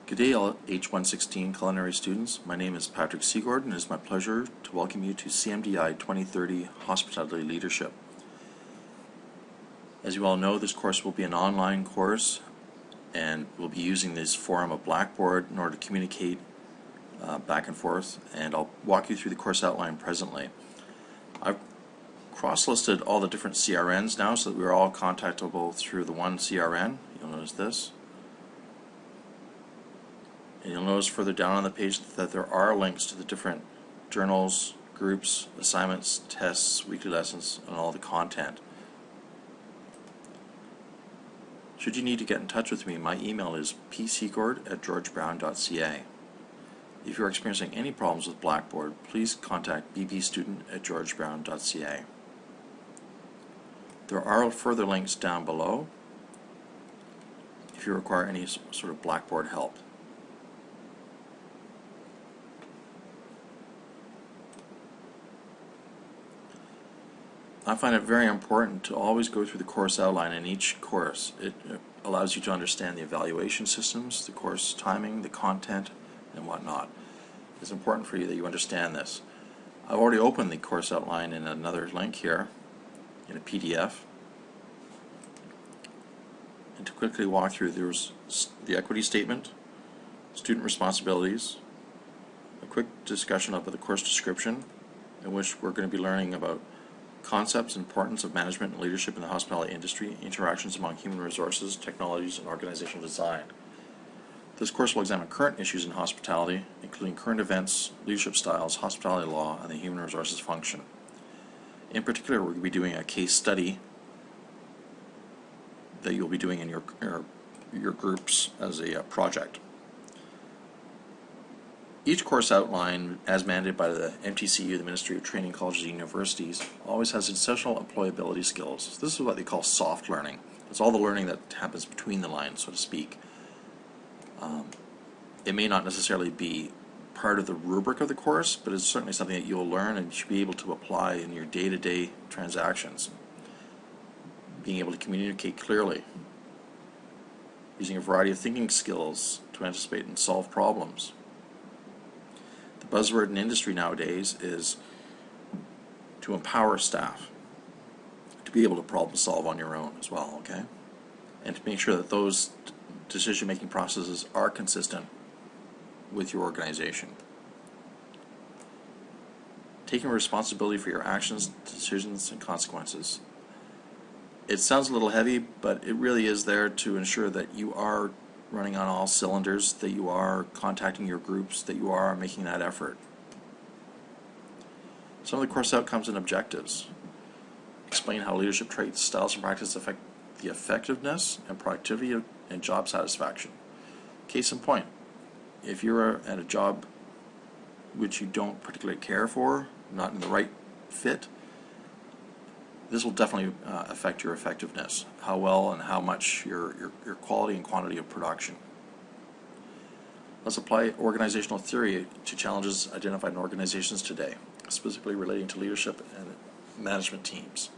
Good day, all H116 culinary students. My name is Patrick Seagord, and it is my pleasure to welcome you to CMDI 2030 Hospitality Leadership. As you all know, this course will be an online course, and we'll be using this forum of Blackboard in order to communicate back and forth, and I'll walk you through the course outline presently. I've cross-listed all the different CRNs now so that we're all contactable through the one CRN. You'll notice this. And you'll notice further down on the page that there are links to the different journals, groups, assignments, tests, weekly lessons, and all the content. Should you need to get in touch with me, my email is pseagord@georgebrown.ca. If you're experiencing any problems with Blackboard, please contact bbstudent@georgebrown.ca. There are further links down below if you require any sort of Blackboard help. I find it very important to always go through the course outline in each course. It allows you to understand the evaluation systems, the course timing, the content, and whatnot. It's important for you that you understand this. I've already opened the course outline in another link here, in a PDF. And to quickly walk through, there's the equity statement, student responsibilities, a quick discussion of the course description, in which we're going to be learning about concepts, importance of management and leadership in the hospitality industry, interactions among human resources, technologies, and organizational design. This course will examine current issues in hospitality, including current events, leadership styles, hospitality law, and the human resources function. In particular, we're going to be doing a case study that you'll be doing in your groups as a project. Each course outline, as mandated by the MTCU, the Ministry of Training, Colleges and Universities, always has essential employability skills. This is what they call soft learning. It's all the learning that happens between the lines, so to speak. It may not necessarily be part of the rubric of the course, but it's certainly something that you'll learn and you should be able to apply in your day-to-day transactions. Being able to communicate clearly, using a variety of thinking skills to anticipate and solve problems. The buzzword in industry nowadays is to empower staff to be able to problem solve on your own as well, okay? And to make sure that those decision-making processes are consistent with your organization. Taking responsibility for your actions, decisions, and consequences. It sounds a little heavy, but it really is there to ensure that you are running on all cylinders, that you are contacting your groups, that you are making that effort. Some of the course outcomes and objectives. Explain how leadership traits, styles, and practices affect the effectiveness and productivity and job satisfaction. Case in point, if you're at a job which you don't particularly care for, not in the right fit, this will definitely affect your effectiveness, how well and how much your quality and quantity of production. Let's apply organizational theory to challenges identified in organizations today, specifically relating to leadership and management teams.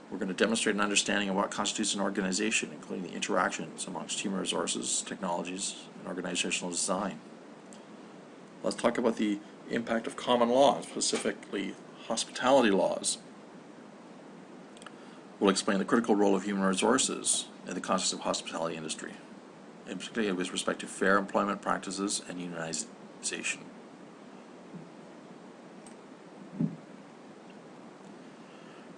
We're going to demonstrate an understanding of what constitutes an organization, including the interactions amongst human resources, technologies, and organizational design. Let's talk about the impact of common law, specifically hospitality laws. We'll explain the critical role of human resources in the context of hospitality industry, and particularly with respect to fair employment practices and unionization.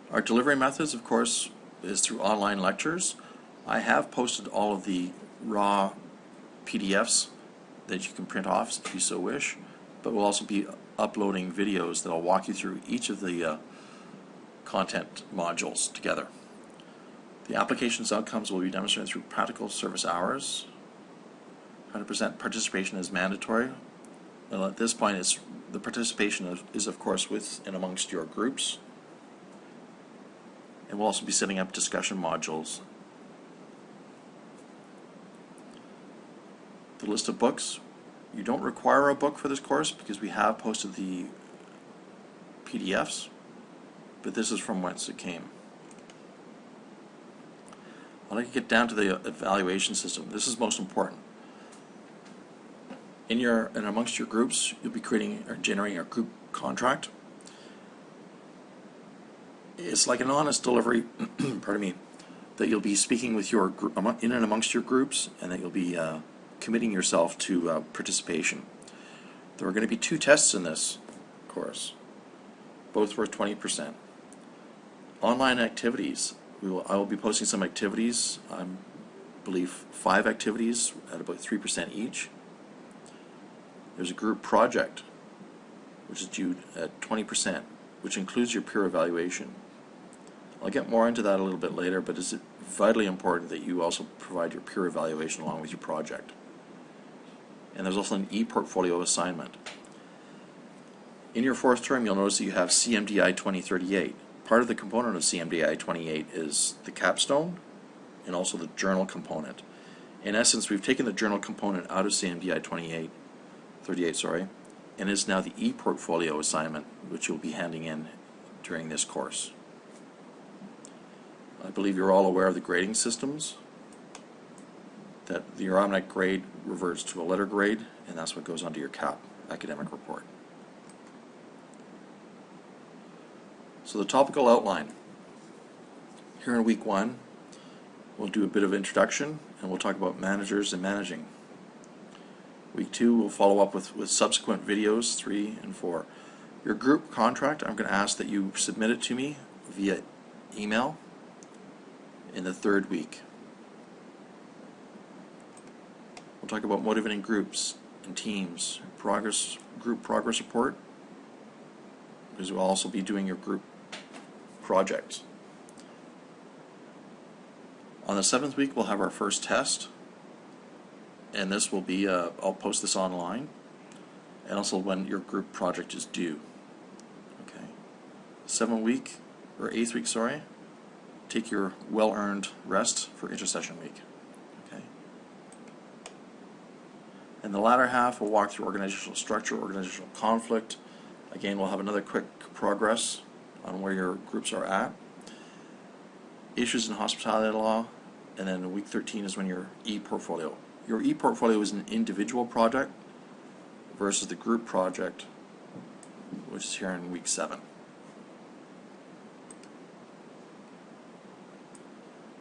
Our delivery methods, of course, is through online lectures. I have posted all of the raw PDFs that you can print off if you so wish, but we'll also be uploading videos that will walk you through each of the content modules together. The application's outcomes will be demonstrated through practical service hours. 100% participation is mandatory. And at this point, the participation is of course with and amongst your groups. And we'll also be setting up discussion modules. The list of books. You don't require a book for this course because we have posted the PDFs, but this is from whence it came. I'd like to get down to the evaluation system. This is most important. And amongst your groups, you'll be creating or generating a group contract. It's like an honest delivery, pardon me, that you'll be speaking with your in and amongst your groups, and that you'll be committing yourself to participation. There are going to be 2 tests in this course, both worth 20%. Online activities. I will be posting some activities. I believe 5 activities at about 3% each. There's a group project, which is due at 20%, which includes your peer evaluation. I'll get more into that a little bit later, but it's vitally important that you also provide your peer evaluation along with your project. And there's also an e-portfolio assignment. In your 4th term, you'll notice that you have CMDI 2038. Part of the component of CMDI 28 is the capstone and also the journal component. In essence, we've taken the journal component out of CMDI 38, and it's now the e-portfolio assignment, which you'll be handing in during this course. I believe you're all aware of the grading systems, that your automatic grade reverts to a letter grade, and that's what goes onto your CAP academic report. So the topical outline. Here in week 1, we'll do a bit of introduction, and we'll talk about managers and managing. Week 2, we'll follow up with subsequent videos, 3 and 4. Your group contract, I'm going to ask that you submit it to me via email in the 3rd week. We'll talk about motivating groups and teams, group progress report, because we'll also be doing your group projects. On the 7th week, we'll have our first test, and this will be, I'll post this online, and also when your group project is due. Okay. 8th week, take your well-earned rest for intercession week. Okay. And the latter half, we'll walk through organizational structure, organizational conflict. Again, we'll have another quick progress on where your groups are at. Issues in hospitality law, and then week 13 is when your e-portfolio. Your e-portfolio is an individual project versus the group project, which is here in week 7.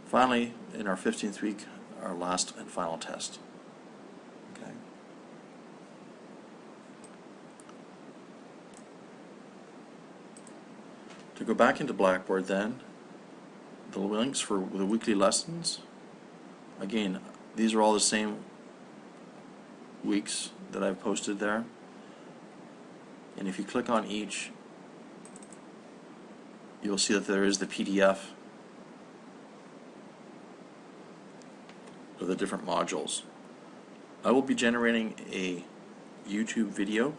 Finally, in our 15th week, our last and final test. Okay. To go back into Blackboard then, the links for the weekly lessons, again, these are all the same weeks that I've posted there. And if you click on each, you'll see that there is the PDF of the different modules. I will be generating a YouTube video,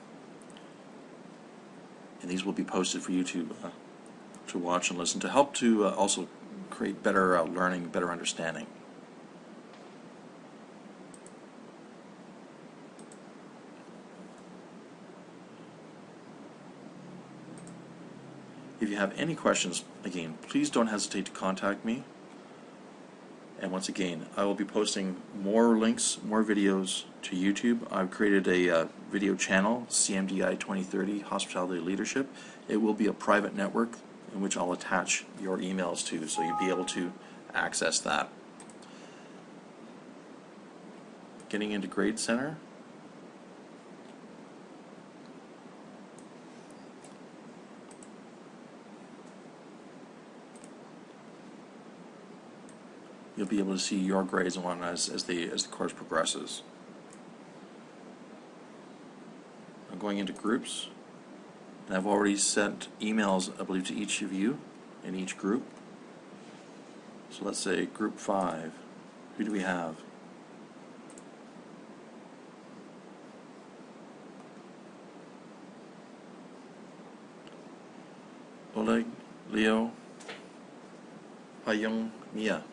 and these will be posted for you to watch and listen, to help to also create better learning, better understanding. If you have any questions, again, please don't hesitate to contact me. And once again, I will be posting more links, more videos to YouTube. I've created a video channel, CMDI 2030 Hospitality Leadership. It will be a private network in which I'll attach your emails to, so you'll be able to access that. Getting into Grade Center. You'll be able to see your grades and whatnot as the course progresses. I'm going into groups, and I've already sent emails, I believe, to each of you in each group. So let's say group 5. Who do we have? Oleg, Leo, Hayung, Mia.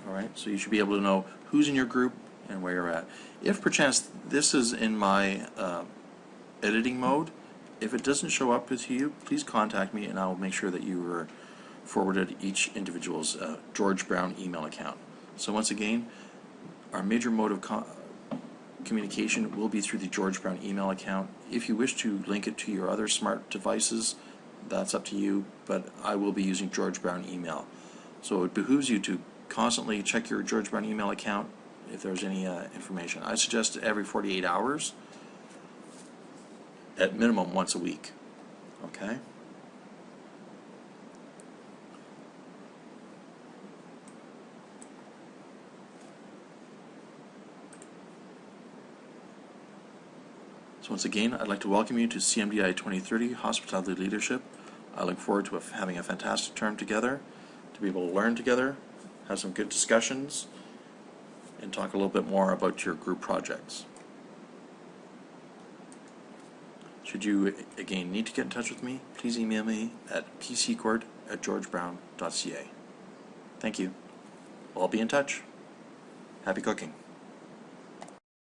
Alright, so you should be able to know who's in your group and where you're at. If perchance this is in my editing mode, if it doesn't show up to you, please contact me and I'll make sure that you are forwarded each individual's George Brown email account. So once again, our major mode of communication will be through the George Brown email account. If you wish to link it to your other smart devices, that's up to you, but I will be using George Brown email. So it behooves you to constantly check your George Brown email account if there's any information. I suggest every 48 hours, at minimum once a week. Okay? So once again, I'd like to welcome you to CMDI 2030 Hospitality Leadership. I look forward to having a fantastic term together, to be able to learn together, have some good discussions, and talk a little bit more about your group projects. Should you, again, need to get in touch with me, please email me at pccord@georgebrown.ca. Thank you. I'll be in touch. Happy cooking.